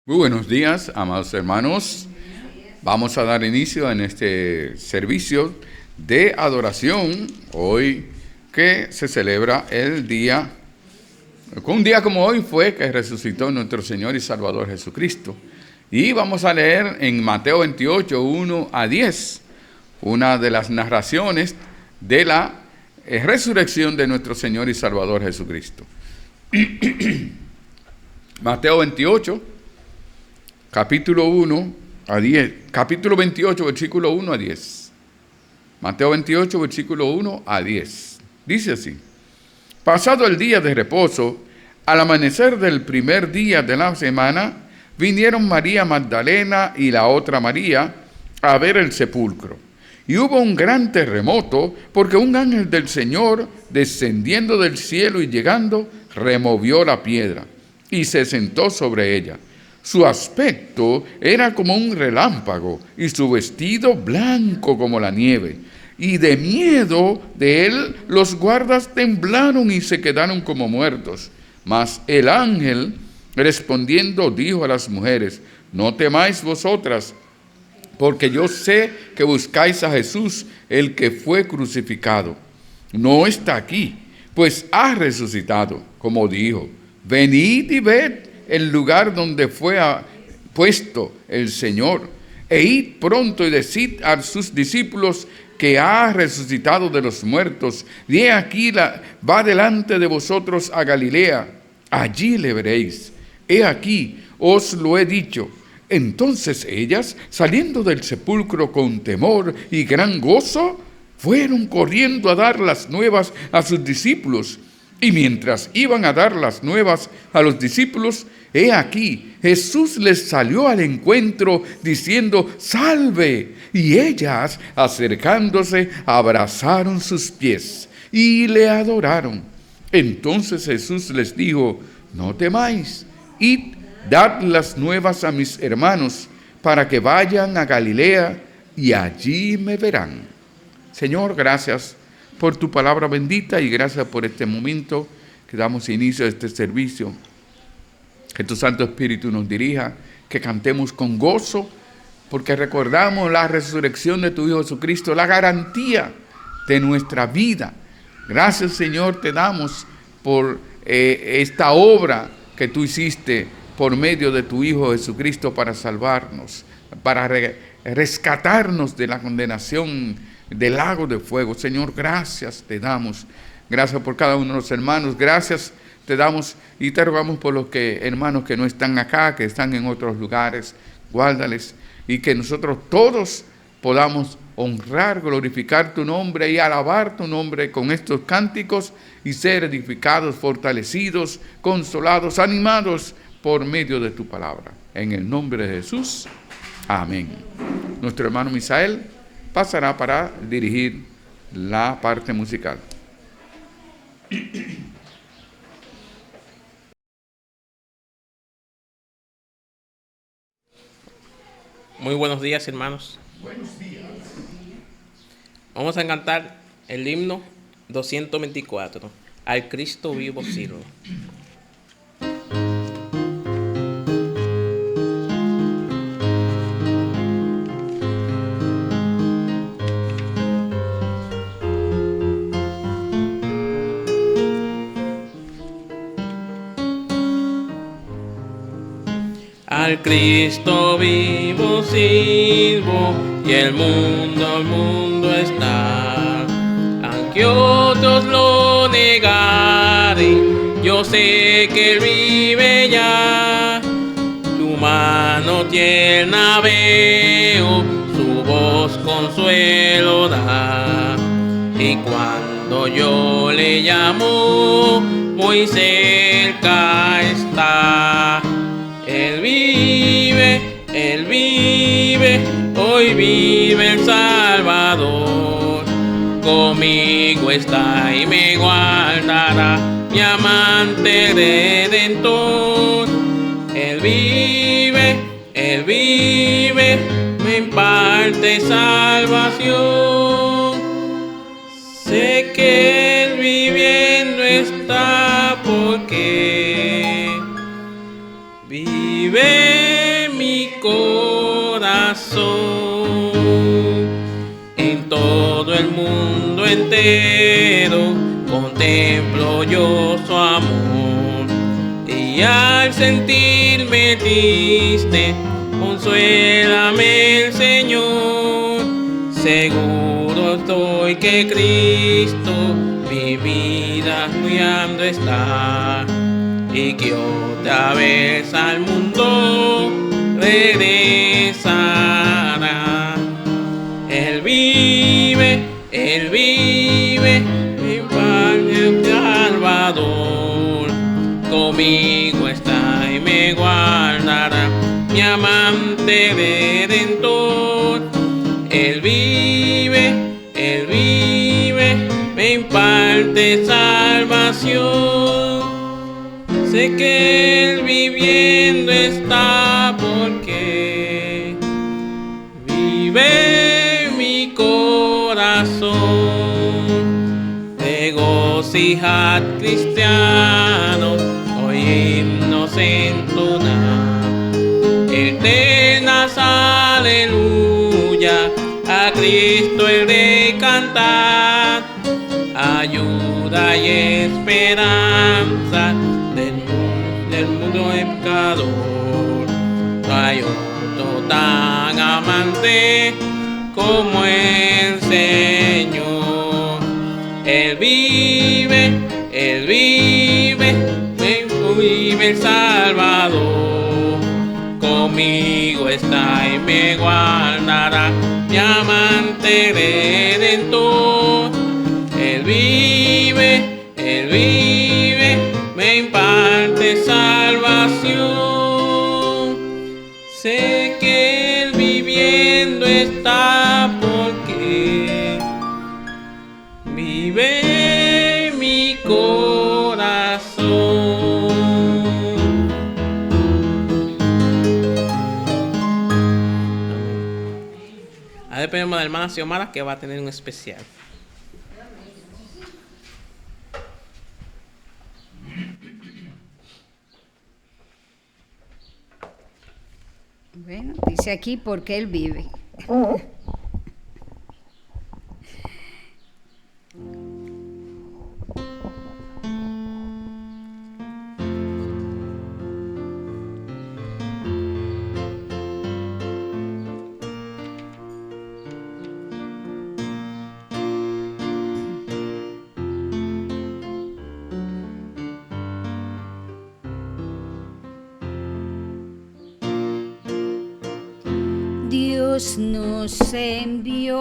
Muy buenos días, amados hermanos. Vamos a dar inicio en este servicio de adoración hoy que se celebra el día, un día como hoy fue que resucitó nuestro Señor y Salvador Jesucristo. Y vamos a leer en Mateo 28, 1 a 10, una de las narraciones de la resurrección de nuestro Señor y Salvador Jesucristo. Mateo 28, capítulo 1 a 10, capítulo 28, versículo 1 a 10. Mateo 28, versículo 1 a 10. Dice así: pasado el día de reposo, al amanecer del primer día de la semana, vinieron María Magdalena y la otra María a ver el sepulcro. Y hubo un gran terremoto, porque un ángel del Señor, descendiendo del cielo y llegando, removió la piedra y se sentó sobre ella. Su aspecto era como un relámpago y su vestido blanco como la nieve. Y de miedo de él los guardas temblaron y se quedaron como muertos. Mas el ángel respondiendo dijo a las mujeres: no temáis vosotras, porque yo sé que buscáis a Jesús, el que fue crucificado. No está aquí, pues ha resucitado, como dijo. Venid y ved el lugar donde fue puesto el Señor, e id pronto y decid a sus discípulos que ha resucitado de los muertos, y he aquí va delante de vosotros a Galilea, allí le veréis. He aquí, os lo he dicho. Entonces ellas, saliendo del sepulcro con temor y gran gozo, fueron corriendo a dar las nuevas a sus discípulos. Y mientras iban a dar las nuevas a los discípulos, he aquí, Jesús les salió al encuentro diciendo: ¡salve! Y ellas, acercándose, abrazaron sus pies y le adoraron. Entonces Jesús les dijo: no temáis, id, dad las nuevas a mis hermanos, para que vayan a Galilea y allí me verán. Señor, gracias por tu palabra bendita y gracias por este momento que damos inicio a este servicio. Que tu Santo Espíritu nos dirija, que cantemos con gozo, porque recordamos la resurrección de tu Hijo Jesucristo, la garantía de nuestra vida. Gracias, Señor, te damos por esta obra que tú hiciste por medio de tu Hijo Jesucristo para salvarnos, para rescatarnos de la condenación del lago de fuego. Señor, gracias te damos. Gracias por cada uno de los hermanos. Gracias te damos y te rogamos por los hermanos que no están acá, que están en otros lugares. Guárdales y que nosotros todos podamos honrar, glorificar tu nombre y alabar tu nombre con estos cánticos y ser edificados, fortalecidos, consolados, animados por medio de tu palabra. En el nombre de Jesús. Amén. Nuestro hermano Misael pasará para dirigir la parte musical. Muy buenos días, hermanos. Buenos días. Vamos a cantar el himno 224, Al Cristo vivo sirvo. Al Cristo vivo sirvo y el mundo está. Aunque otros lo negaren, yo sé que Él vive ya. Tu mano tierna veo, su voz consuelo da. Y cuando yo le llamo, muy cerca está. Él vive, hoy vive el Salvador. Conmigo está y me guardará, mi amante Redentor. Él vive, me imparte salvación. Sé que Él viviendo está porque vive. entero contemplo yo su amor, y al sentirme triste, consuélame el Señor. Seguro estoy que Cristo mi vida cuidando está, y que otra vez al mundo regresará. Él vive, mi Padre Salvador, conmigo está y me guardará, mi amante Redentor. Él vive, me imparte salvación. Sé que Él viviendo está porque vive mi corazón. Regocijad, cristianos, hoy himnos entonar eternas aleluya, a Cristo el Rey cantar. Ayuda y esperanza del mundo pecador. No hay otro tan amante como el Señor. Él vive, vive el Salvador. Conmigo está y me guardará, mi amante Redentor. Él vive, me imparte salvación. Sé que Él viviendo está porque vive mi corazón. Ahora pedimos a la hermana Xiomara que va a tener un especial. Bueno, dice aquí porque Él vive. Dios nos envió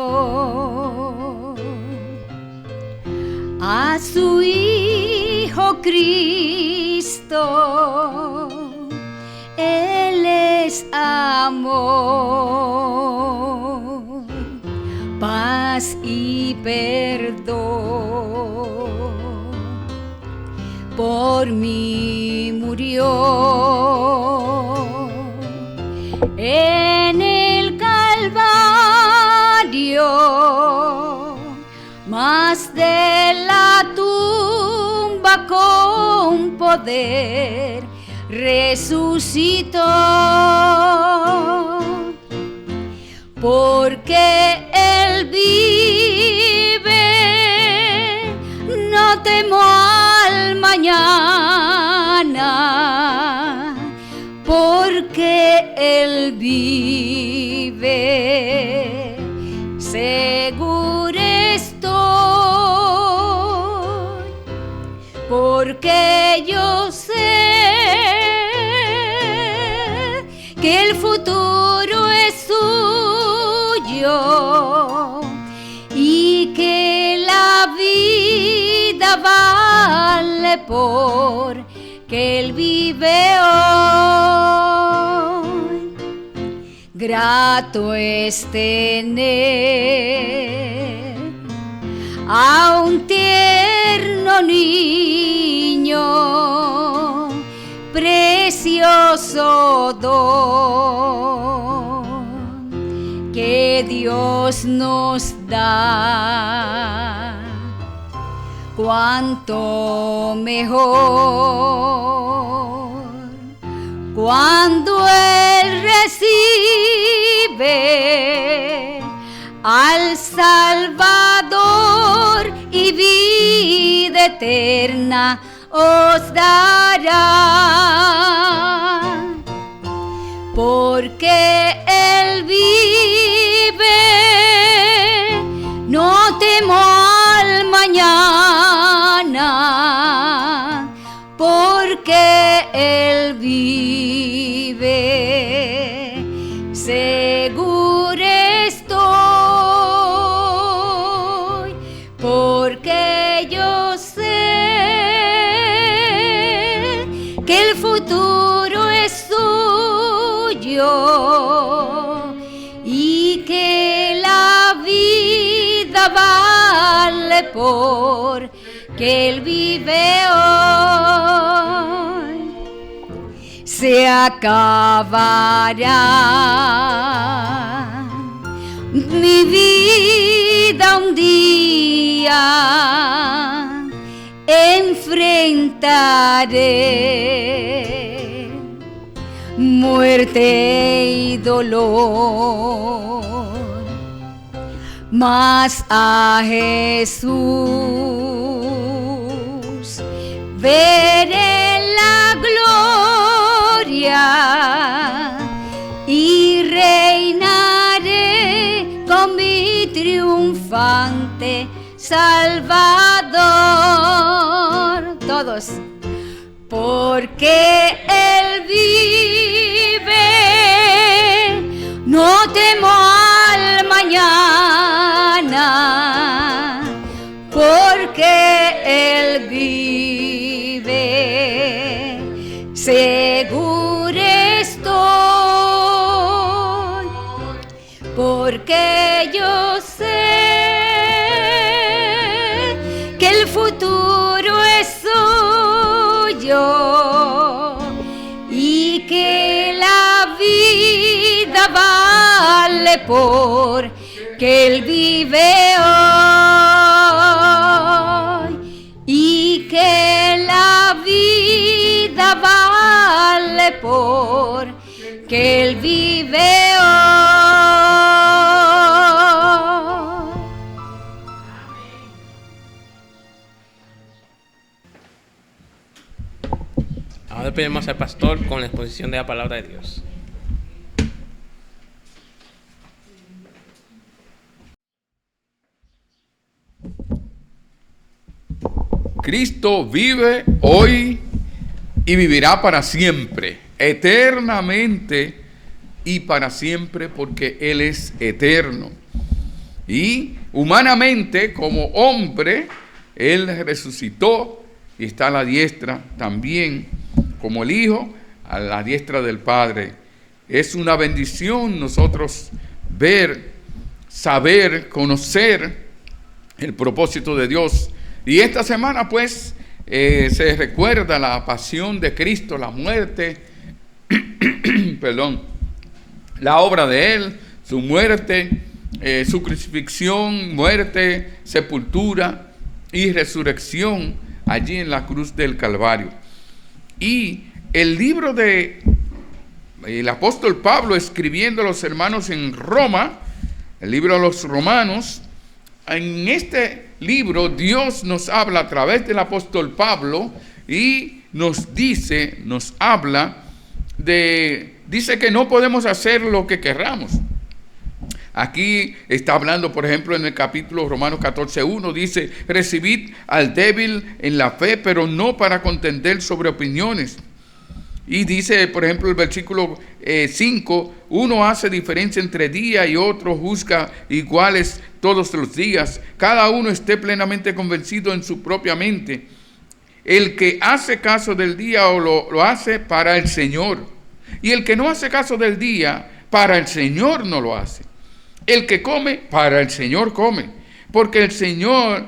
a su Hijo Cristo. Él es amor, paz y perdón. Por mí murió en el Calvario, mas de la tumba con poder resucitó, porque Él vive, no temo al mañana, porque Él vive, seguro estoy, porque yo sé que el futuro es suyo y que la vida vale porque Él vive hoy. Grato es tener a un tierno niño, precioso don que Dios nos da. Cuánto mejor cuando Él recibe al Salvador eterna os dará, porque Él vive, no temo al mañana, porque Él vive, seguro estoy, porque yo sé que el futuro es suyo y que la vida vale porque Él vive hoy. Se acabará mi vida un día, enfrentaré muerte y dolor, mas a Jesús veré la gloria y reinaré con mi triunfante Salvador. Todos. Porque Él vive, no temo al mañana, porque Él vive, seguro estoy, porque yo sé que el futuro es suyo y que la vida vale porque Él vive hoy y que la vida vale porque Él vive hoy. Ahora pedimos al pastor con la exposición de la palabra de Dios. Cristo vive hoy y vivirá para siempre, eternamente y para siempre, porque Él es eterno. Y humanamente, como hombre, Él resucitó y está a la diestra también, como el Hijo, a la diestra del Padre. Es una bendición nosotros ver, saber, conocer el propósito de Dios. Y esta semana pues se recuerda la pasión de Cristo, la muerte, perdón, la obra de Él, su muerte, su crucifixión, muerte, sepultura y resurrección allí en la cruz del Calvario. Y el libro de el apóstol Pablo escribiendo a los hermanos en Roma, el libro de los Romanos, en este libro Dios nos habla a través del apóstol Pablo y nos dice, nos habla dice que no podemos hacer lo que querramos. Aquí está hablando, por ejemplo, en el capítulo Romanos 14:1, dice: recibid al débil en la fe, pero no para contender sobre opiniones. Y dice, por ejemplo, el versículo 5, uno hace diferencia entre día y otro, juzga iguales todos los días. Cada uno esté plenamente convencido en su propia mente. El que hace caso del día o lo hace para el Señor. Y el que no hace caso del día, para el Señor no lo hace. El que come, para el Señor come. Porque el Señor,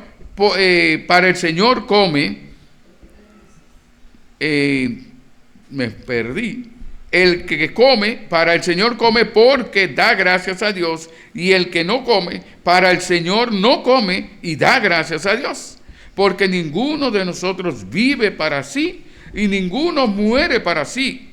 para el Señor come. Me perdí. El que come, para el Señor come porque da gracias a Dios. Y el que no come, para el Señor no come y da gracias a Dios. Porque ninguno de nosotros vive para sí y ninguno muere para sí.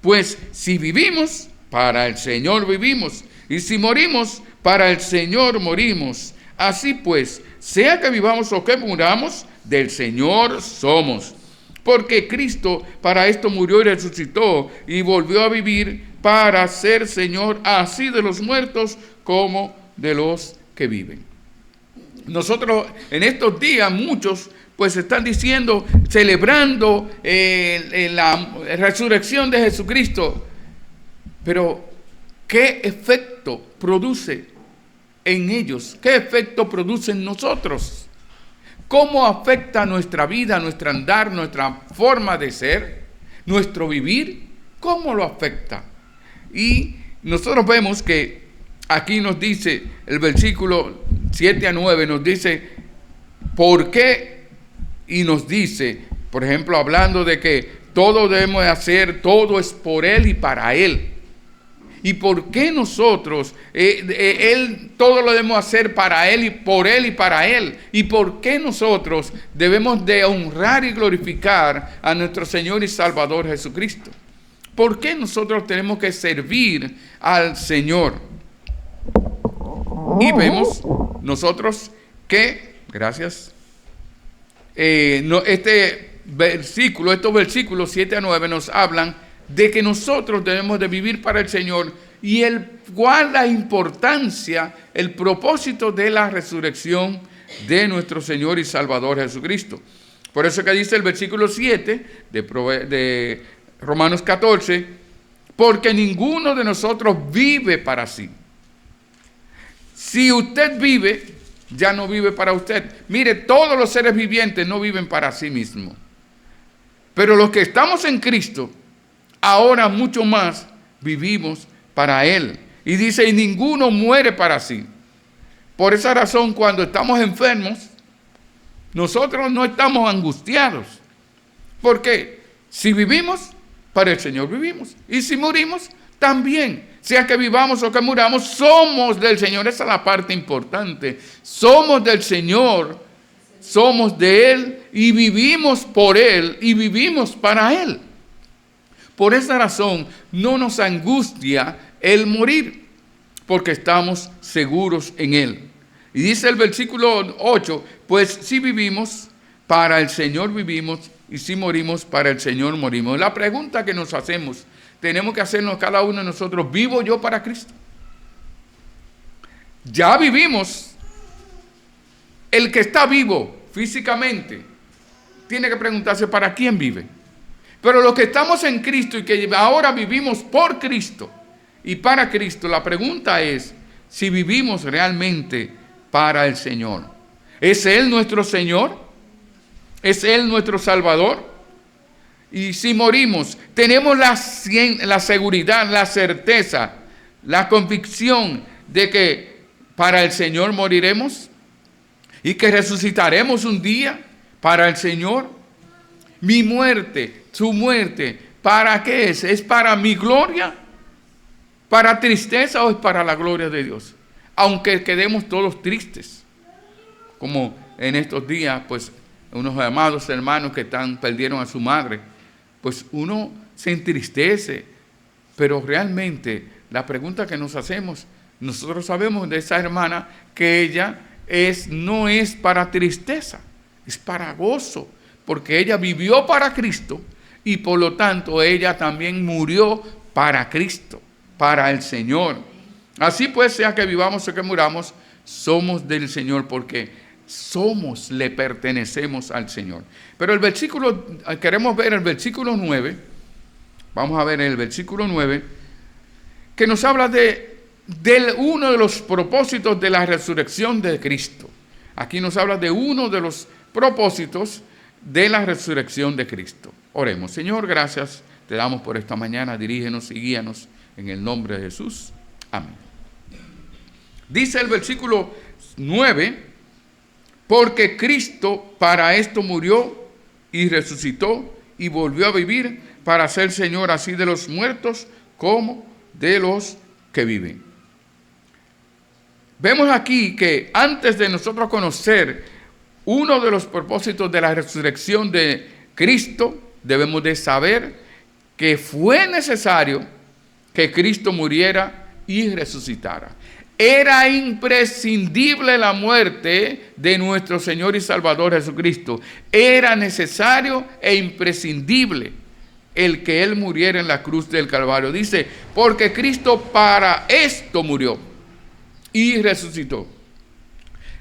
Pues si vivimos, para el Señor vivimos. Y si morimos, para el Señor morimos. Así pues, sea que vivamos o que muramos, del Señor somos. Porque Cristo para esto murió y resucitó y volvió a vivir para ser Señor así de los muertos como de los que viven. Nosotros en estos días muchos pues están diciendo, celebrando la resurrección de Jesucristo. Pero ¿qué efecto produce en ellos? ¿Qué efecto produce en nosotros? ¿Cómo afecta nuestra vida, nuestro andar, nuestra forma de ser, nuestro vivir? ¿Cómo lo afecta? Y nosotros vemos que aquí nos dice, el versículo 7 a 9 nos dice, ¿por qué? Y nos dice, por ejemplo, hablando de que todo debemos de hacer, todo es por Él y para Él. ¿Y por qué nosotros, Él, todo lo debemos hacer para Él y por Él y para Él? ¿Y por qué nosotros debemos de honrar y glorificar a nuestro Señor y Salvador Jesucristo? ¿Por qué nosotros tenemos que servir al Señor? Y vemos nosotros que, gracias, estos versículos 7 a 9 nos hablan de que nosotros debemos de vivir para el Señor y cuál la importancia, el propósito de la resurrección de nuestro Señor y Salvador Jesucristo. Por eso que dice el versículo 7 de Romanos 14, porque ninguno de nosotros vive para sí. Si usted vive, ya no vive para usted. Mire, todos los seres vivientes no viven para sí mismos. Pero los que estamos en Cristo, ahora mucho más vivimos para Él. Y dice, y ninguno muere para sí. Por esa razón, cuando estamos enfermos, nosotros no estamos angustiados. ¿Por qué? Si vivimos, para el Señor vivimos. Y si morimos, también. Sea que vivamos o que muramos, somos del Señor. Esa es la parte importante. Somos del Señor, somos de Él y vivimos por Él y vivimos para Él. Por esa razón no nos angustia el morir, porque estamos seguros en Él. Y dice el versículo 8, pues si vivimos, para el Señor vivimos, y si morimos, para el Señor morimos. La pregunta que nos hacemos, tenemos que hacernos cada uno de nosotros, ¿vivo yo para Cristo? Ya vivimos. El que está vivo físicamente tiene que preguntarse, ¿para quién vive? Pero los que estamos en Cristo y que ahora vivimos por Cristo y para Cristo, la pregunta es si vivimos realmente para el Señor. ¿Es Él nuestro Señor? ¿Es Él nuestro Salvador? Y si morimos, tenemos la seguridad, la certeza, la convicción de que para el Señor moriremos y que resucitaremos un día para el Señor. Mi muerte, su muerte, ¿para qué es? ¿Es para mi gloria? ¿Para tristeza o es para la gloria de Dios? Aunque quedemos todos tristes, como en estos días, pues, unos amados hermanos que perdieron a su madre, pues uno se entristece, pero realmente la pregunta que nos hacemos, nosotros sabemos de esa hermana que ella no es para tristeza, es para gozo, porque ella vivió para Cristo y por lo tanto ella también murió para Cristo, para el Señor. Así pues, sea que vivamos o que muramos, somos del Señor porque le pertenecemos al Señor. Pero el versículo, queremos ver el versículo 9, vamos a ver el versículo 9, que nos habla de uno de los propósitos de la resurrección de Cristo. Aquí nos habla de uno de los propósitos de la resurrección de Cristo. Oremos. Señor, gracias te damos por esta mañana. Dirígenos y guíanos en el nombre de Jesús. Amén. Dice el versículo 9, porque Cristo para esto murió y resucitó y volvió a vivir para ser Señor así de los muertos como de los que viven. Vemos aquí que antes de nosotros conocer uno de los propósitos de la resurrección de Cristo, debemos de saber que fue necesario que Cristo muriera y resucitara. Era imprescindible la muerte de nuestro Señor y Salvador Jesucristo. Era necesario e imprescindible el que Él muriera en la cruz del Calvario. Dice, porque Cristo para esto murió y resucitó.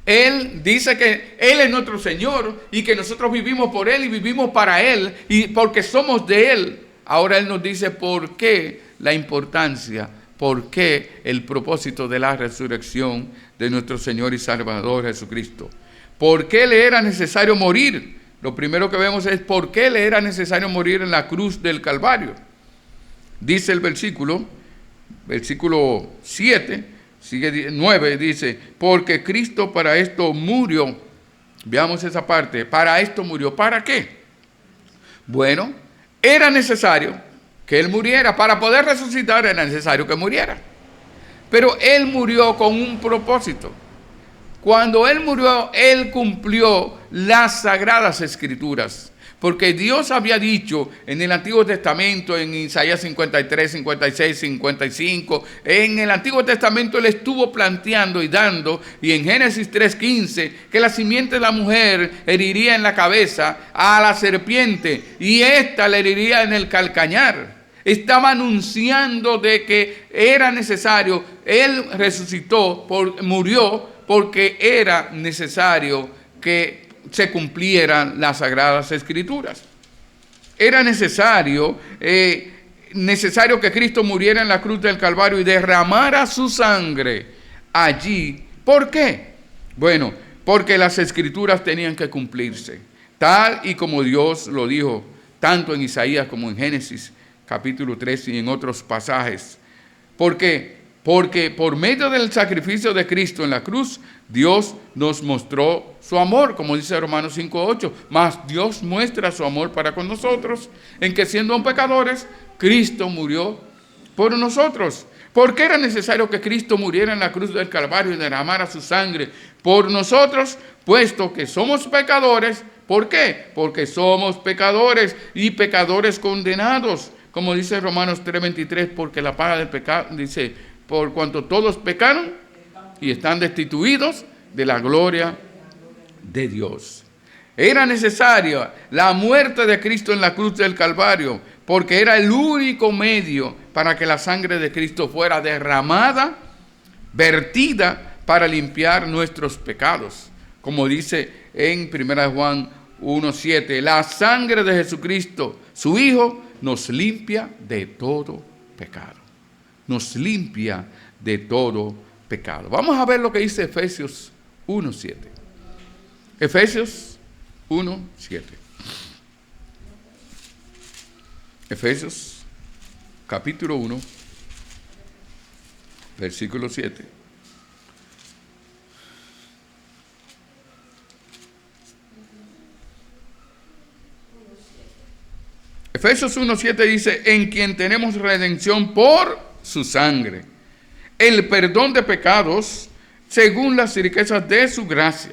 Él dice que Él es nuestro Señor y que nosotros vivimos por Él y vivimos para Él y porque somos de Él. Ahora Él nos dice por qué la importancia, por qué el propósito de la resurrección de nuestro Señor y Salvador Jesucristo. ¿Por qué le era necesario morir? Lo primero que vemos es por qué le era necesario morir en la cruz del Calvario. Dice el versículo 7, sigue 9, dice, porque Cristo para esto murió. Veamos esa parte, para esto murió. ¿Para qué? Bueno, era necesario que Él muriera. Para poder resucitar era necesario que muriera. Pero Él murió con un propósito. Cuando Él murió, Él cumplió las sagradas escrituras. Porque Dios había dicho en el Antiguo Testamento, en Isaías 53, 56, 55, en el Antiguo Testamento Él estuvo planteando y dando, y en Génesis 3:15, que la simiente de la mujer heriría en la cabeza a la serpiente, y ésta le heriría en el calcañar. Estaba anunciando de que era necesario, Él resucitó, murió, porque era necesario que se cumplieran las sagradas escrituras. Era necesario que Cristo muriera en la cruz del Calvario y derramara su sangre allí. ¿Por qué? Bueno, porque las escrituras tenían que cumplirse, tal y como Dios lo dijo, tanto en Isaías como en Génesis capítulo 3 y en otros pasajes. ¿Por qué? Porque por medio del sacrificio de Cristo en la cruz, Dios nos mostró su amor, como dice Romanos 5:8. Mas Dios muestra su amor para con nosotros, en que siendo aún pecadores, Cristo murió por nosotros. ¿Por qué era necesario que Cristo muriera en la cruz del Calvario y derramara su sangre por nosotros? Puesto que somos pecadores. ¿Por qué? Porque somos pecadores y pecadores condenados. Como dice Romanos 3:23, porque la paga del pecado, dice, por cuanto todos pecaron y están destituidos de la gloria de Dios. Era necesaria la muerte de Cristo en la cruz del Calvario, porque era el único medio para que la sangre de Cristo fuera derramada, vertida, para limpiar nuestros pecados. Como dice en 1 Juan 1:7, la sangre de Jesucristo, su Hijo, nos limpia de todo pecado. Nos limpia de todo pecado. Vamos a ver lo que dice Efesios 1:7. Efesios 1:7. Efesios capítulo 1, versículo 7. Efesios 1:7 dice, en quien tenemos redención por su sangre, el perdón de pecados según las riquezas de su gracia.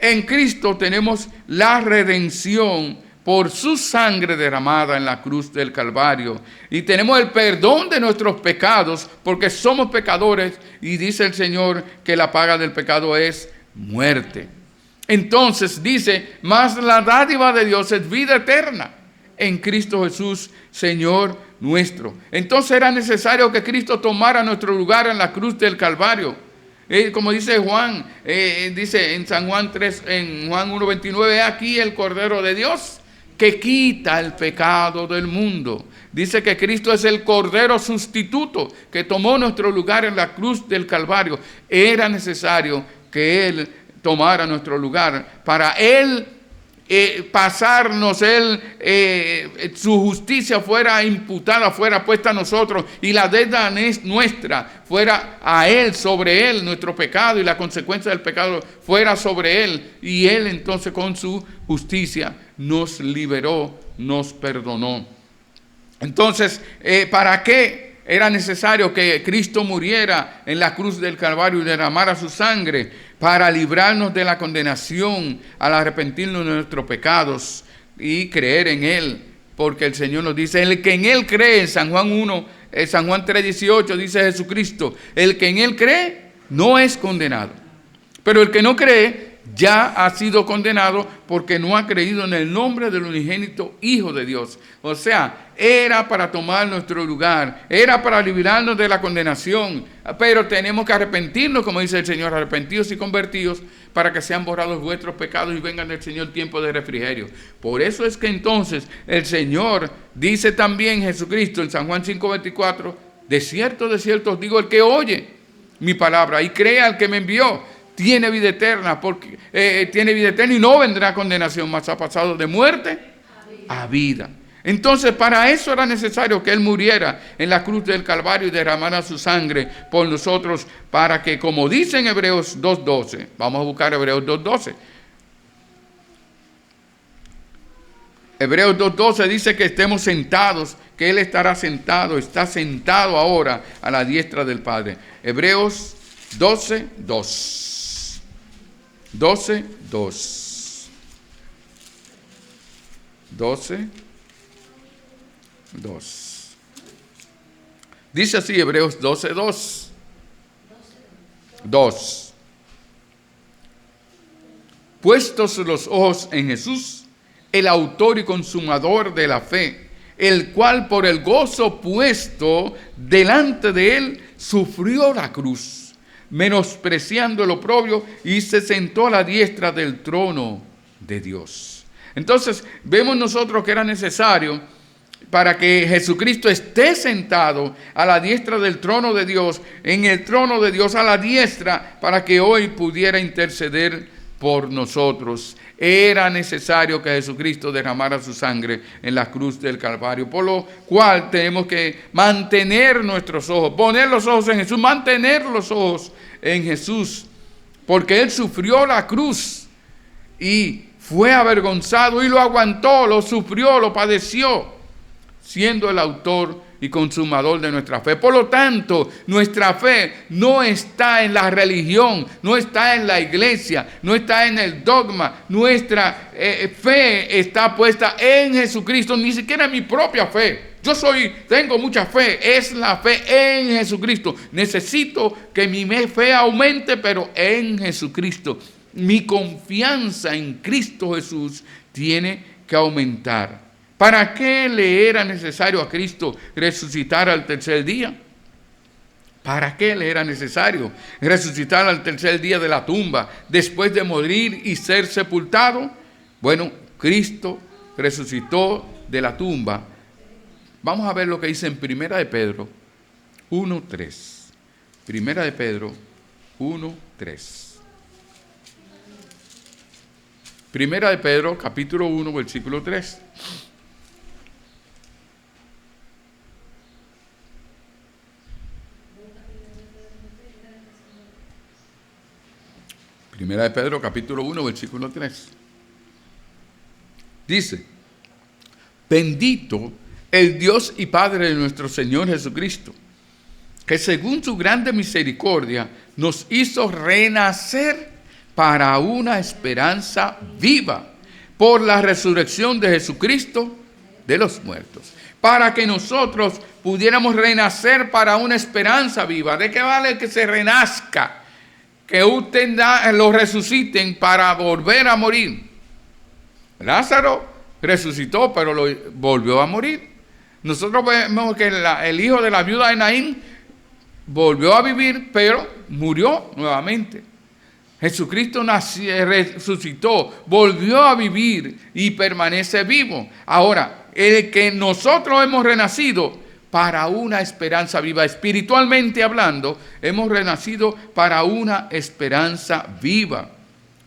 En Cristo tenemos la redención por su sangre derramada en la cruz del Calvario. Y tenemos el perdón de nuestros pecados porque somos pecadores y dice el Señor que la paga del pecado es muerte. Entonces dice, mas la dádiva de Dios es vida eterna en Cristo Jesús, Señor nuestro. Entonces era necesario que Cristo tomara nuestro lugar en la cruz del Calvario. Como dice Juan, dice en San Juan 3, en Juan 1:29, aquí el Cordero de Dios que quita el pecado del mundo. Dice que Cristo es el Cordero sustituto que tomó nuestro lugar en la cruz del Calvario. Era necesario que Él tomara nuestro lugar para Él pasarnos, su justicia fuera imputada, fuera puesta a nosotros y la deuda nuestra fuera a Él, sobre Él, nuestro pecado y la consecuencia del pecado fuera sobre Él, y Él entonces con su justicia nos liberó, nos perdonó. Entonces, ¿para qué era necesario que Cristo muriera en la cruz del Calvario y derramara su sangre? Para librarnos de la condenación al arrepentirnos de nuestros pecados y creer en Él. Porque el Señor nos dice, el que en Él cree, en San Juan 3:18 dice Jesucristo, el que en Él cree no es condenado. Pero el que no cree ya ha sido condenado porque no ha creído en el nombre del unigénito Hijo de Dios. O sea, era para tomar nuestro lugar, era para librarnos de la condenación, pero tenemos que arrepentirnos, como dice el Señor, arrepentidos y convertidos, para que sean borrados vuestros pecados y vengan del Señor tiempo de refrigerio. Por eso es que entonces el Señor dice también, Jesucristo, en San Juan 5:24, de cierto os digo, el que oye mi palabra y crea al que me envió, tiene vida eterna, porque tiene vida eterna y no vendrá condenación, mas ha pasado de muerte a vida. Entonces, para eso era necesario que Él muriera en la cruz del Calvario y derramara su sangre por nosotros, para que, como dice en Hebreos 2:12, vamos a buscar Hebreos 2:12. Hebreos 2:12 dice que estemos sentados, que Él estará sentado, está sentado ahora a la diestra del Padre. Hebreos 12:2. 12:2. 12:2. Dice así Hebreos 12:2. 2. Puestos los ojos en Jesús, el autor y consumador de la fe, el cual por el gozo puesto delante de él sufrió la cruz, menospreciando el oprobio, y se sentó a la diestra del trono de Dios. Entonces, vemos nosotros que era necesario para que Jesucristo esté sentado a la diestra del trono de Dios, en el trono de Dios a la diestra, para que hoy pudiera interceder por nosotros. Era necesario que Jesucristo derramara su sangre en la cruz del Calvario, por lo cual tenemos que mantener nuestros ojos, poner los ojos en Jesús, mantener los ojos en Jesús, porque Él sufrió la cruz y fue avergonzado y lo aguantó, lo sufrió, lo padeció, siendo el autor y consumador de nuestra fe. Por lo tanto, nuestra fe no está en la religión, no está en la iglesia, no está en el dogma. Nuestra fe está puesta en Jesucristo, ni siquiera en mi propia fe. Tengo mucha fe, es la fe en Jesucristo. Necesito que mi fe aumente, pero en Jesucristo. Mi confianza en Cristo Jesús tiene que aumentar. ¿Para qué le era necesario a Cristo resucitar al tercer día? ¿Para qué le era necesario resucitar al tercer día de la tumba después de morir y ser sepultado? Bueno, Cristo resucitó de la tumba. Vamos a ver lo que dice en Primera de Pedro 1:3. Primera de Pedro 1:3. Primera de Pedro, capítulo 1, versículo 3. Primera de Pedro, capítulo 1, versículo 3. Dice: bendito el Dios y Padre de nuestro Señor Jesucristo, que según su grande misericordia nos hizo renacer para una esperanza viva por la resurrección de Jesucristo de los muertos, para que nosotros pudiéramos renacer para una esperanza viva. ¿De qué vale que se renazca? Que usted lo resuciten para volver a morir. Lázaro resucitó, pero volvió a morir. Nosotros vemos que el hijo de la viuda de Naín volvió a vivir, pero murió nuevamente. Jesucristo resucitó, volvió a vivir y permanece vivo. Ahora, el que nosotros hemos renacido para una esperanza viva, espiritualmente hablando, hemos renacido para una esperanza viva.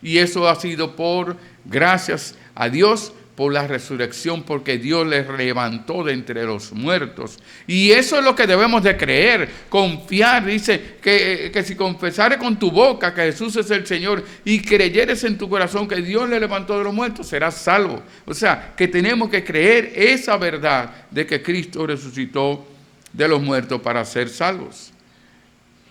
Y eso ha sido por gracias a Dios, por la resurrección, porque Dios les levantó de entre los muertos. Y eso es lo que debemos de creer, confiar. Dice que si confesares con tu boca que Jesús es el Señor y creyeres en tu corazón que Dios le levantó de los muertos, serás salvo. O sea, que tenemos que creer esa verdad de que Cristo resucitó de los muertos para ser salvos.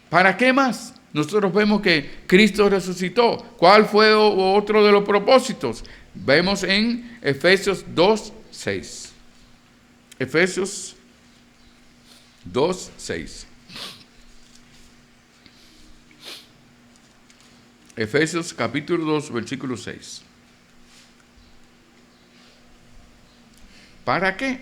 ¿Para qué más? Nosotros vemos que Cristo resucitó. ¿Cuál fue otro de los propósitos? Vemos en Efesios 2:6. Efesios 2:6. Efesios capítulo 2, versículo 6. ¿Para qué?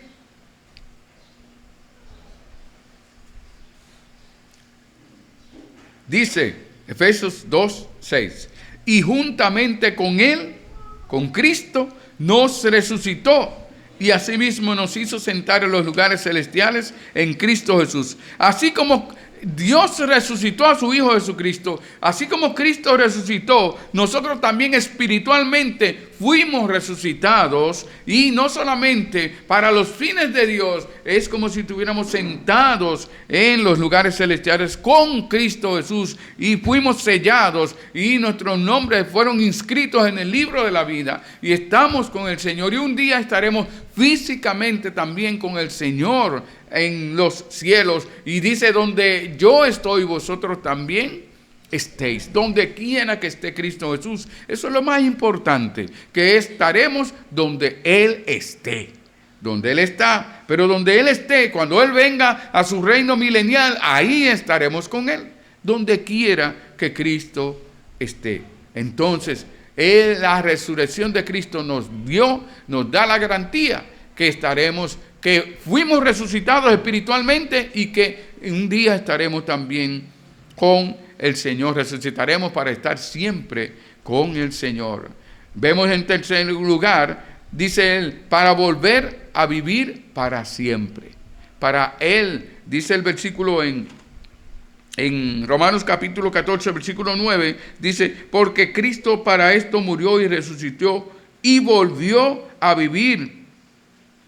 Dice Efesios 2, 6. Y juntamente con Él, con Cristo, nos resucitó y asimismo nos hizo sentar en los lugares celestiales en Cristo Jesús. Así como Dios resucitó a su Hijo Jesucristo, así como Cristo resucitó, nosotros también espiritualmente fuimos resucitados, y no solamente para los fines de Dios, es como si estuviéramos sentados en los lugares celestiales con Cristo Jesús, y fuimos sellados y nuestros nombres fueron inscritos en el libro de la vida, y estamos con el Señor, y un día estaremos físicamente también con el Señor en los cielos. Y dice, donde yo estoy, vosotros también estéis. Donde quiera que esté Cristo Jesús. Eso es lo más importante, que estaremos donde Él esté. Donde Él está. Pero donde Él esté, cuando Él venga a su reino milenial, ahí estaremos con Él. Donde quiera que Cristo esté. Entonces, la resurrección de Cristo nos da la garantía que estaremos, que fuimos resucitados espiritualmente y que un día estaremos también con el Señor. Resucitaremos para estar siempre con el Señor. Vemos en tercer lugar, dice él, para volver a vivir para siempre. Para Él, dice el versículo en Romanos capítulo 14, versículo 9, dice, porque Cristo para esto murió y resucitó y volvió a vivir.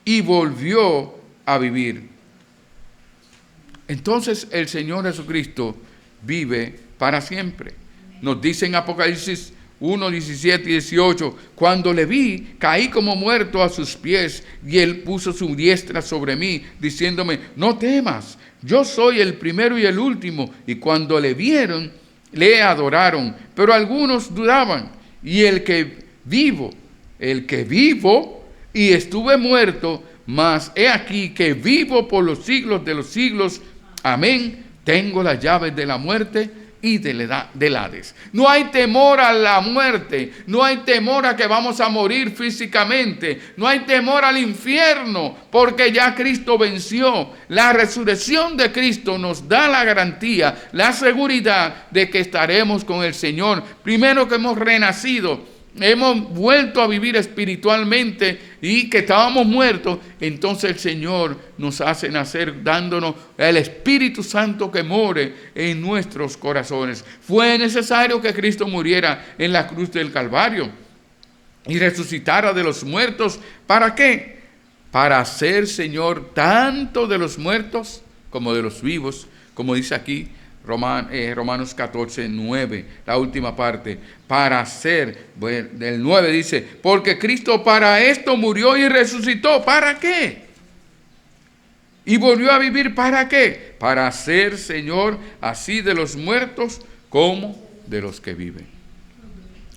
Y volvió a vivir. Entonces el Señor Jesucristo vive para siempre. Nos dice en Apocalipsis 1, 17 y 18, cuando le vi, caí como muerto a sus pies, y Él puso su diestra sobre mí, diciéndome, no temas, yo soy el primero y el último. Y cuando le vieron, le adoraron, pero algunos dudaban. Y el que vivo, y estuve muerto, mas he aquí que vivo por los siglos de los siglos. Amén. Tengo las llaves de la muerte y del Hades. No hay temor a la muerte, no hay temor a que vamos a morir físicamente, no hay temor al infierno, porque ya Cristo venció. La resurrección de Cristo nos da la garantía, la seguridad de que estaremos con el Señor. Primero que hemos renacido, hemos vuelto a vivir espiritualmente, y que estábamos muertos, entonces el Señor nos hace nacer dándonos el Espíritu Santo que more en nuestros corazones. Fue necesario que Cristo muriera en la cruz del Calvario y resucitara de los muertos. ¿Para qué? Para ser Señor tanto de los muertos como de los vivos, como dice aquí Romanos 14, 9, la última parte. Para ser, bueno, del 9 dice, porque Cristo para esto murió y resucitó. ¿Para qué? Y volvió a vivir. ¿Para qué? Para ser Señor así de los muertos como de los que viven.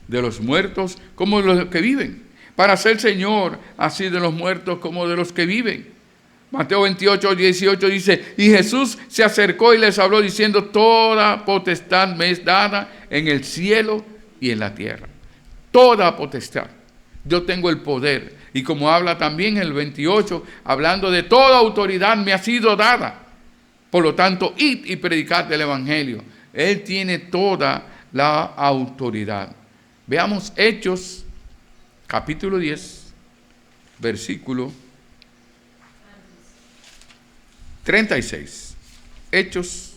De los muertos como de los que viven. Para ser Señor así de los muertos como de los que viven. Mateo 28, 18 dice, y Jesús se acercó y les habló diciendo, toda potestad me es dada en el cielo y en la tierra. Toda potestad. Yo tengo el poder. Y como habla también el 28, hablando de toda autoridad me ha sido dada. Por lo tanto, id y predicad el evangelio. Él tiene toda la autoridad. Veamos Hechos, capítulo 10, versículo 36. Hechos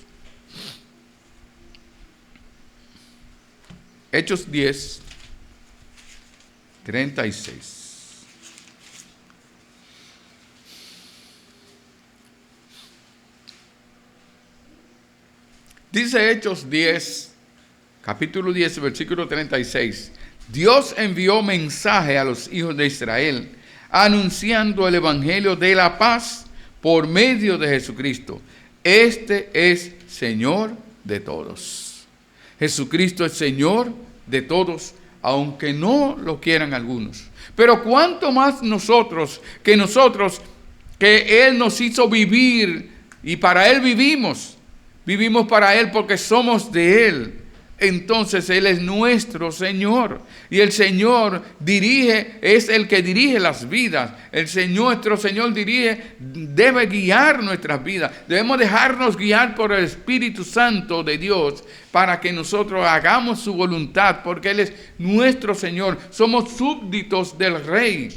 10, 36. Dice Hechos 10, capítulo 10, versículo 36. Dios envió mensaje a los hijos de Israel, anunciando el evangelio de la paz por medio de Jesucristo. Este es Señor de todos. Jesucristo es Señor de todos, aunque no lo quieran algunos. Pero cuánto más nosotros, que Él nos hizo vivir, y para Él vivimos. Vivimos para Él porque somos de Él. entonces Él es nuestro Señor. Y el Señor es el que dirige las vidas. Nuestro Señor debe guiar nuestras vidas. Debemos dejarnos guiar por el Espíritu Santo de Dios para que nosotros hagamos su voluntad, porque Él es nuestro Señor. Somos súbditos del Rey,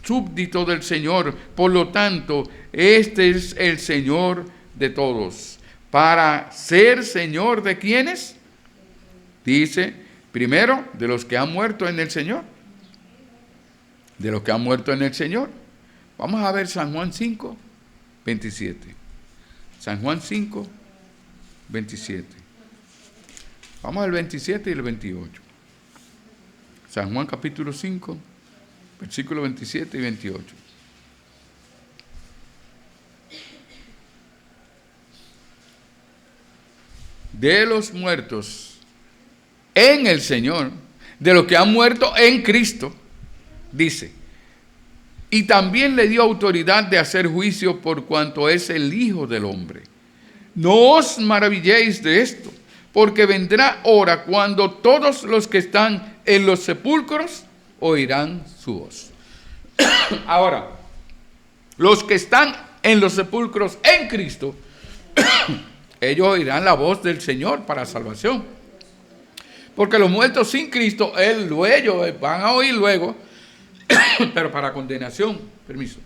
súbditos del Señor. Por lo tanto, este es el Señor de todos. Para ser Señor de ¿quiénes? Dice, primero, de los que han muerto en el Señor. De los que han muerto en el Señor. Vamos a ver San Juan 5, 27. San Juan 5, 27. Vamos al 27 y el 28. San Juan capítulo 5, versículos 27 y 28. De los muertos en el Señor, de los que han muerto en Cristo, dice, y también le dio autoridad de hacer juicio por cuanto es el Hijo del Hombre. No os maravilléis de esto, porque vendrá hora cuando todos los que están en los sepulcros oirán su voz. Ahora, los que están en los sepulcros en Cristo, ellos oirán la voz del Señor para salvación. Porque los muertos sin Cristo, ellos van a oír luego, pero para condenación. Permiso.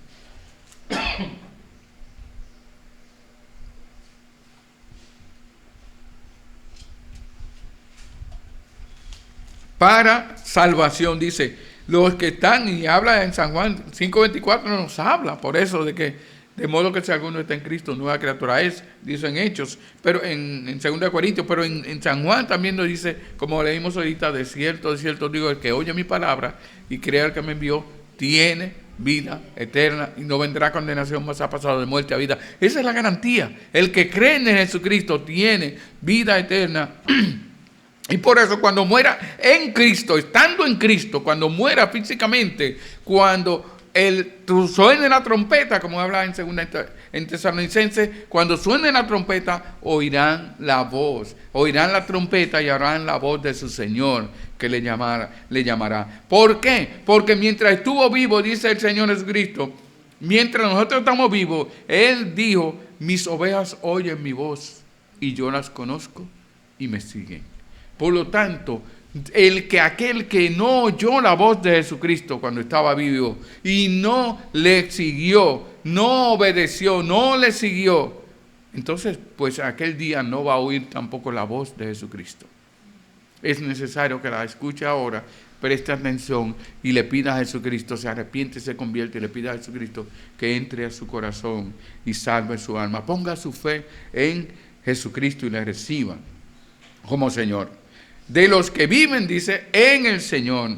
Para salvación, dice. Los que están, y habla en San Juan 5:24, nos habla por eso de que, de modo que si alguno está en Cristo, nueva criatura es, dice en Hechos, pero en 2 Corintios, pero en San Juan también nos dice, como leímos ahorita, de cierto digo, el que oye mi palabra y crea el que me envió, tiene vida eterna y no vendrá condenación, mas ha pasado de muerte a vida. Esa es la garantía. El que cree en Jesucristo tiene vida eterna. Y por eso cuando muera en Cristo, estando en Cristo, cuando muera físicamente, cuando suene la trompeta, como habla en Tesalonicenses, cuando suene la trompeta, oirán la voz, oirán la trompeta y oirán la voz de su Señor que le llamará. ¿Por qué? Porque mientras estuvo vivo, dice el Señor Jesucristo, mientras nosotros estamos vivos, Él dijo, mis ovejas oyen mi voz y yo las conozco y me siguen. Por lo tanto, aquel que no oyó la voz de Jesucristo cuando estaba vivo y no le siguió, no obedeció, no le siguió, entonces pues aquel día no va a oír tampoco la voz de Jesucristo. Es necesario que la escuche ahora, preste atención y le pida a Jesucristo, se arrepiente, se convierte y le pida a Jesucristo que entre a su corazón y salve su alma. Ponga su fe en Jesucristo y le reciba como Señor. De los que viven, dice, en el Señor.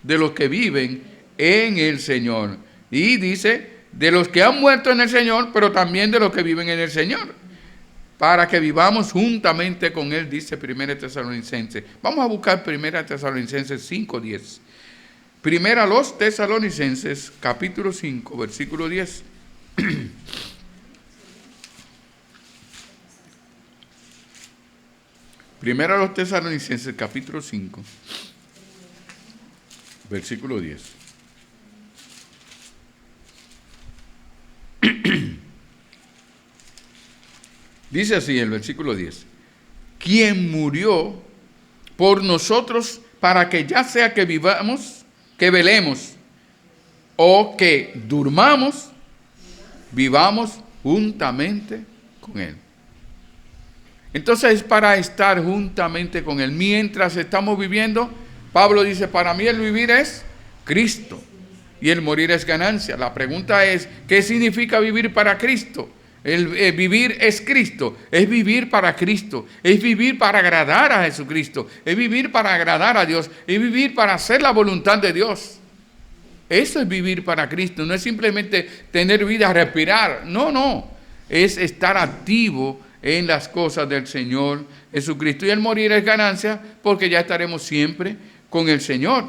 De los que viven en el Señor. Y dice, de los que han muerto en el Señor, pero también de los que viven en el Señor. Para que vivamos juntamente con Él, dice 1 Tesalonicenses. Vamos a buscar 1 Tesalonicenses 5:10. 1 los Tesalonicenses, capítulo 5, versículo 10. Primero a los Tesalonicenses, capítulo 5, versículo 10. Dice así el versículo 10. Quien murió por nosotros para que ya sea que vivamos, que velemos o que durmamos, vivamos juntamente con Él. Entonces es para estar juntamente con Él. Mientras estamos viviendo, Pablo dice, para mí el vivir es Cristo y el morir es ganancia. La pregunta es, ¿qué significa vivir para Cristo? El vivir es Cristo, es vivir para Cristo, es vivir para agradar a Jesucristo, es vivir para agradar a Dios, es vivir para hacer la voluntad de Dios. Eso es vivir para Cristo, no es simplemente tener vida, respirar, no, es estar activo en las cosas del Señor Jesucristo. Y el morir es ganancia porque ya estaremos siempre con el Señor.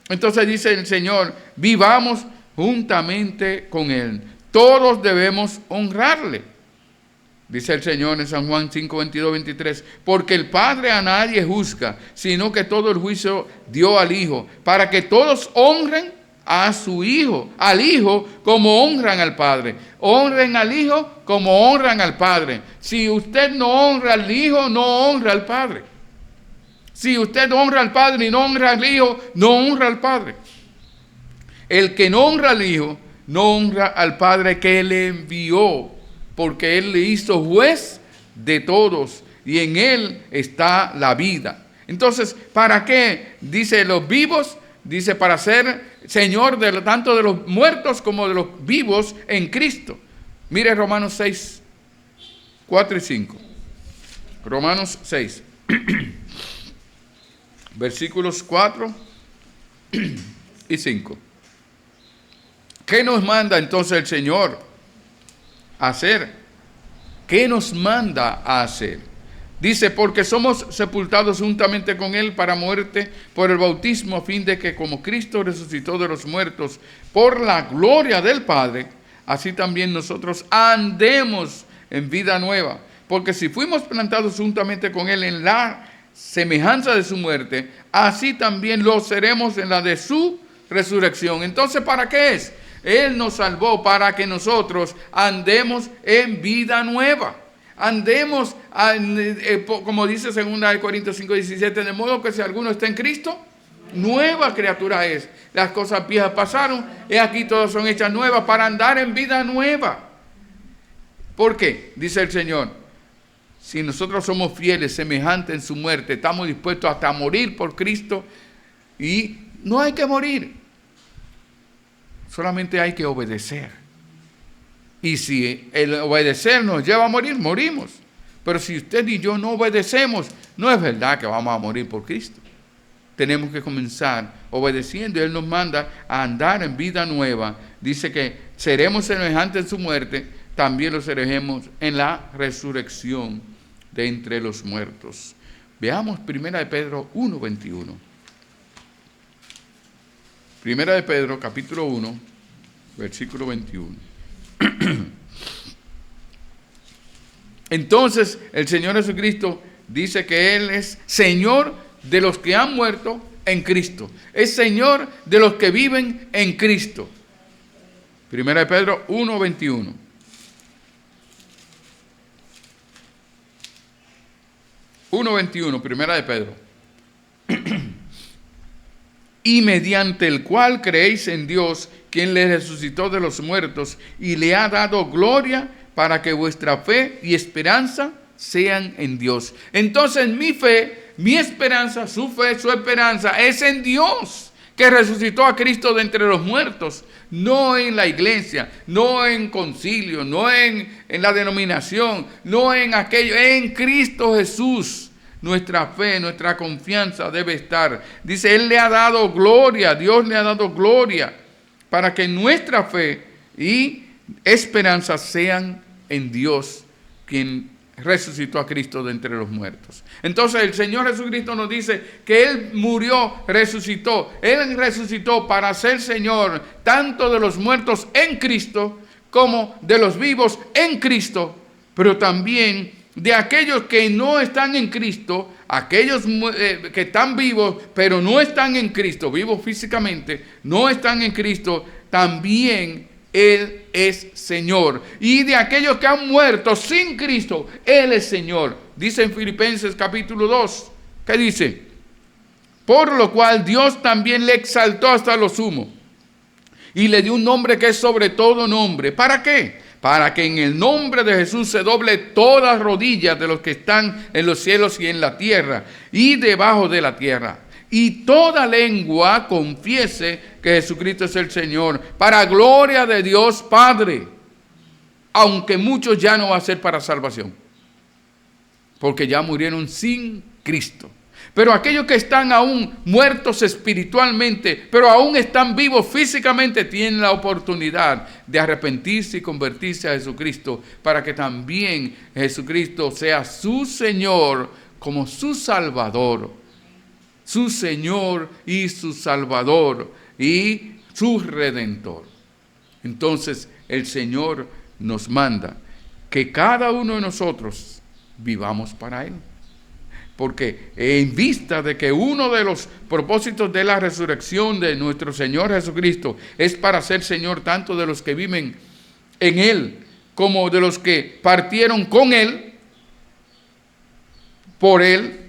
Entonces dice el Señor, vivamos juntamente con Él. Todos debemos honrarle. Dice el Señor en San Juan 5, 22, 23, porque el Padre a nadie juzga, sino que todo el juicio dio al Hijo, para que todos honren a su Hijo, al Hijo como honran al Padre. Honren al Hijo como honran al Padre. Si usted no honra al Hijo, no honra al Padre. Si usted honra al Padre y no honra al Hijo, no honra al Padre. El que no honra al Hijo, no honra al Padre que le envió, porque Él le hizo juez de todos y en Él está la vida. Entonces, ¿para qué? Dice los vivos, dice para ser Señor tanto de los muertos como de los vivos en Cristo. Mire Romanos 6, 4 y 5. Romanos 6, versículos 4 y 5. ¿Qué nos manda entonces el Señor a hacer? ¿Qué nos manda a hacer? Dice, porque somos sepultados juntamente con Él para muerte por el bautismo, a fin de que como Cristo resucitó de los muertos por la gloria del Padre, así también nosotros andemos en vida nueva. Porque si fuimos plantados juntamente con Él en la semejanza de su muerte, así también lo seremos en la de su resurrección. Entonces, ¿para qué es? Él nos salvó para que nosotros andemos en vida nueva. Andemos, como dice 2 Corintios 5, 17, de modo que si alguno está en Cristo, nueva criatura es. Las cosas viejas pasaron y aquí todas son hechas nuevas para andar en vida nueva. ¿Por qué? Dice el Señor, si nosotros somos fieles, semejantes en su muerte, estamos dispuestos hasta a morir por Cristo y no hay que morir. Solamente hay que obedecer. Y si el obedecer nos lleva a morir, morimos. Pero si usted y yo no obedecemos, no es verdad que vamos a morir por Cristo. Tenemos que comenzar obedeciendo. Él nos manda a andar en vida nueva. Dice que seremos semejantes en su muerte, también lo seremos en la resurrección de entre los muertos. Veamos 1 de Pedro 1, 21. Primera de Pedro, capítulo 1, versículo 21. Entonces, el Señor Jesucristo dice que Él es Señor de los que han muerto en Cristo. Es Señor de los que viven en Cristo. Primera de Pedro 1, 21. Primera de Pedro. Y mediante el cual creéis en Dios, quien le resucitó de los muertos y le ha dado gloria para que vuestra fe y esperanza sean en Dios. Entonces mi fe, mi esperanza, su fe, su esperanza es en Dios, que resucitó a Cristo de entre los muertos, no en la iglesia, no en concilio, no en la denominación, no en aquello, en Cristo Jesús. Nuestra fe, nuestra confianza debe estar. Dice, Él le ha dado gloria, Dios le ha dado gloria, para que nuestra fe y esperanza sean en Dios, quien resucitó a Cristo de entre los muertos. Entonces el Señor Jesucristo nos dice que Él murió, resucitó. Él resucitó para ser Señor tanto de los muertos en Cristo como de los vivos en Cristo, pero también de aquellos que no están en Cristo, aquellos que están vivos, pero no están en Cristo, vivos físicamente, no están en Cristo, también Él es Señor. Y de aquellos que han muerto sin Cristo, Él es Señor. Dice en Filipenses capítulo 2, ¿qué dice? Por lo cual Dios también le exaltó hasta lo sumo y le dio un nombre que es sobre todo nombre. ¿Para qué? Para que en el nombre de Jesús se doble todas rodillas de los que están en los cielos y en la tierra y debajo de la tierra. Y toda lengua confiese que Jesucristo es el Señor, para gloria de Dios Padre. Aunque muchos ya no va a ser para salvación, porque ya murieron sin Cristo. Pero aquellos que están aún muertos espiritualmente, pero aún están vivos físicamente, tienen la oportunidad de arrepentirse y convertirse a Jesucristo, para que también Jesucristo sea su Señor como su Salvador. Su Señor y su Salvador y su Redentor. Entonces el Señor nos manda que cada uno de nosotros vivamos para Él. Porque en vista de que uno de los propósitos de la resurrección de nuestro Señor Jesucristo es para ser Señor tanto de los que viven en Él como de los que partieron con Él, por Él,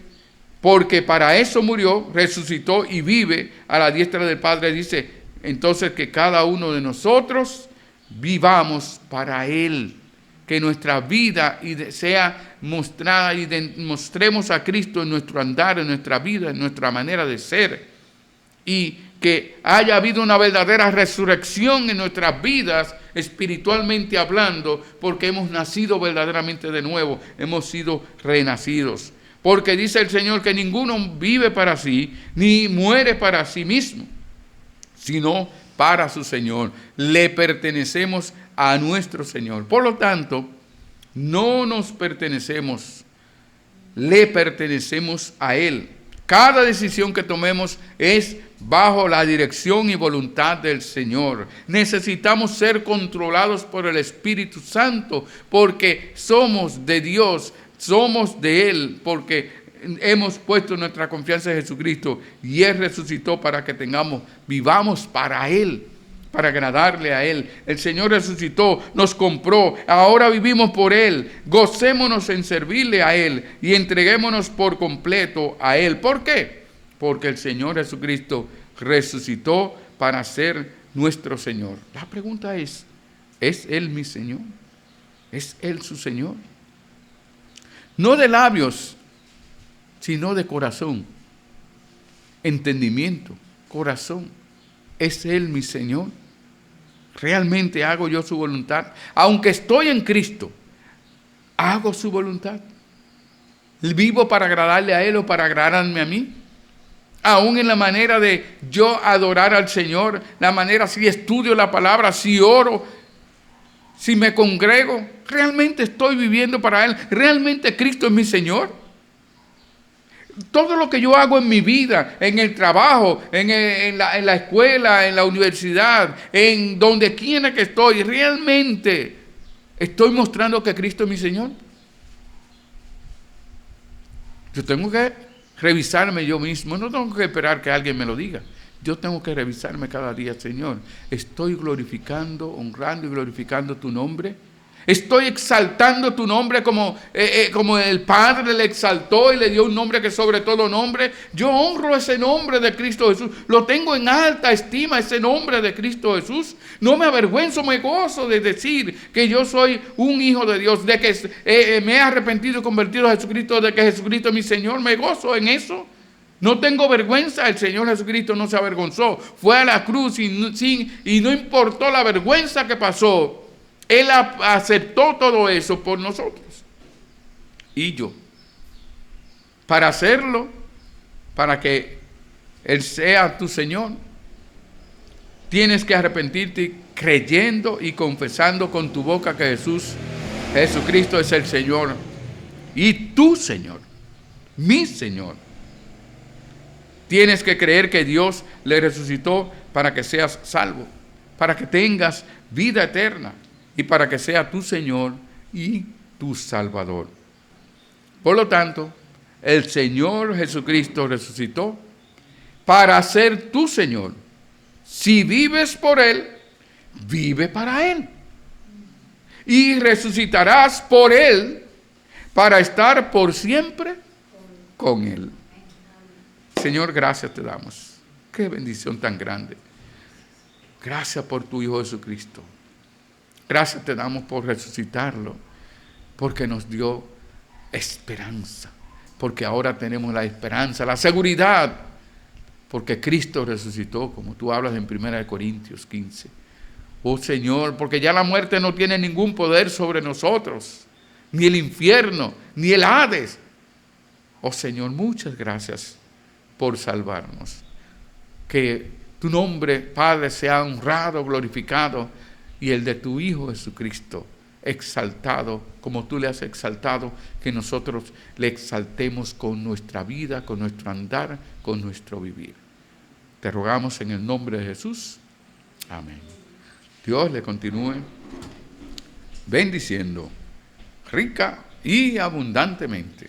porque para eso murió, resucitó y vive a la diestra del Padre, dice entonces que cada uno de nosotros vivamos para Él. Que nuestra vida sea mostrada y mostremos a Cristo en nuestro andar, en nuestra vida, en nuestra manera de ser. Y que haya habido una verdadera resurrección en nuestras vidas, espiritualmente hablando, porque hemos nacido verdaderamente de nuevo, hemos sido renacidos. Porque dice el Señor que ninguno vive para sí, ni muere para sí mismo, sino para su Señor. Le pertenecemos a nuestro Señor. Por lo tanto, no nos pertenecemos, le pertenecemos a Él. Cada decisión que tomemos es bajo la dirección y voluntad del Señor. Necesitamos ser controlados por el Espíritu Santo, porque somos de Dios, somos de Él, porque hemos puesto nuestra confianza en Jesucristo y Él resucitó para que vivamos para Él, para agradarle a Él. El Señor resucitó, nos compró, ahora vivimos por Él. Gocémonos en servirle a Él y entreguémonos por completo a Él. ¿Por qué? Porque el Señor Jesucristo resucitó para ser nuestro Señor. La pregunta ¿es Él mi Señor? ¿Es Él su Señor? No de labios, sino de corazón, entendimiento, corazón. ¿Es Él mi Señor? ¿Realmente hago yo su voluntad? Aunque estoy en Cristo, ¿hago su voluntad? ¿Vivo para agradarle a Él o para agradarme a mí? Aún en la manera de yo adorar al Señor, la manera si estudio la palabra, si oro, si me congrego, ¿realmente estoy viviendo para Él? ¿Realmente Cristo es mi Señor? Todo lo que yo hago en mi vida, en el trabajo, en la escuela, en la universidad, en donde quiera que estoy, ¿realmente estoy mostrando que Cristo es mi Señor? Yo tengo que revisarme yo mismo, no tengo que esperar que alguien me lo diga. Yo tengo que revisarme cada día, Señor. ¿Estoy glorificando, honrando y glorificando tu nombre? ¿Estoy exaltando tu nombre como el Padre le exaltó y le dio un nombre que sobre todo nombre? Yo honro ese nombre de Cristo Jesús. Lo tengo en alta estima, ese nombre de Cristo Jesús. No me avergüenzo, me gozo de decir que yo soy un hijo de Dios, de que me he arrepentido y convertido a Jesucristo, de que Jesucristo es mi Señor. Me gozo en eso. No tengo vergüenza. El Señor Jesucristo no se avergonzó. Fue a la cruz y no importó la vergüenza que pasó. Él aceptó todo eso por nosotros. Y yo, para hacerlo, para que Él sea tu Señor, tienes que arrepentirte creyendo y confesando con tu boca que Jesucristo es el Señor y tu Señor, mi Señor. Tienes que creer que Dios le resucitó para que seas salvo, para que tengas vida eterna y para que sea tu Señor y tu Salvador. Por lo tanto, el Señor Jesucristo resucitó para ser tu Señor. Si vives por Él, vive para Él. Y resucitarás por Él para estar por siempre con Él. Señor, gracias te damos. Qué bendición tan grande. Gracias por tu Hijo Jesucristo. Gracias te damos por resucitarlo, porque nos dio esperanza, porque ahora tenemos la esperanza, la seguridad, porque Cristo resucitó, como tú hablas en 1 Corintios 15. Oh Señor, porque ya la muerte no tiene ningún poder sobre nosotros, ni el infierno, ni el Hades. Oh Señor, muchas gracias por salvarnos. Que tu nombre, Padre, sea honrado, glorificado, y el de tu Hijo Jesucristo exaltado, como tú le has exaltado, que nosotros le exaltemos con nuestra vida, con nuestro andar, con nuestro vivir. Te rogamos en el nombre de Jesús. Amén. Dios le continúe bendiciendo rica y abundantemente.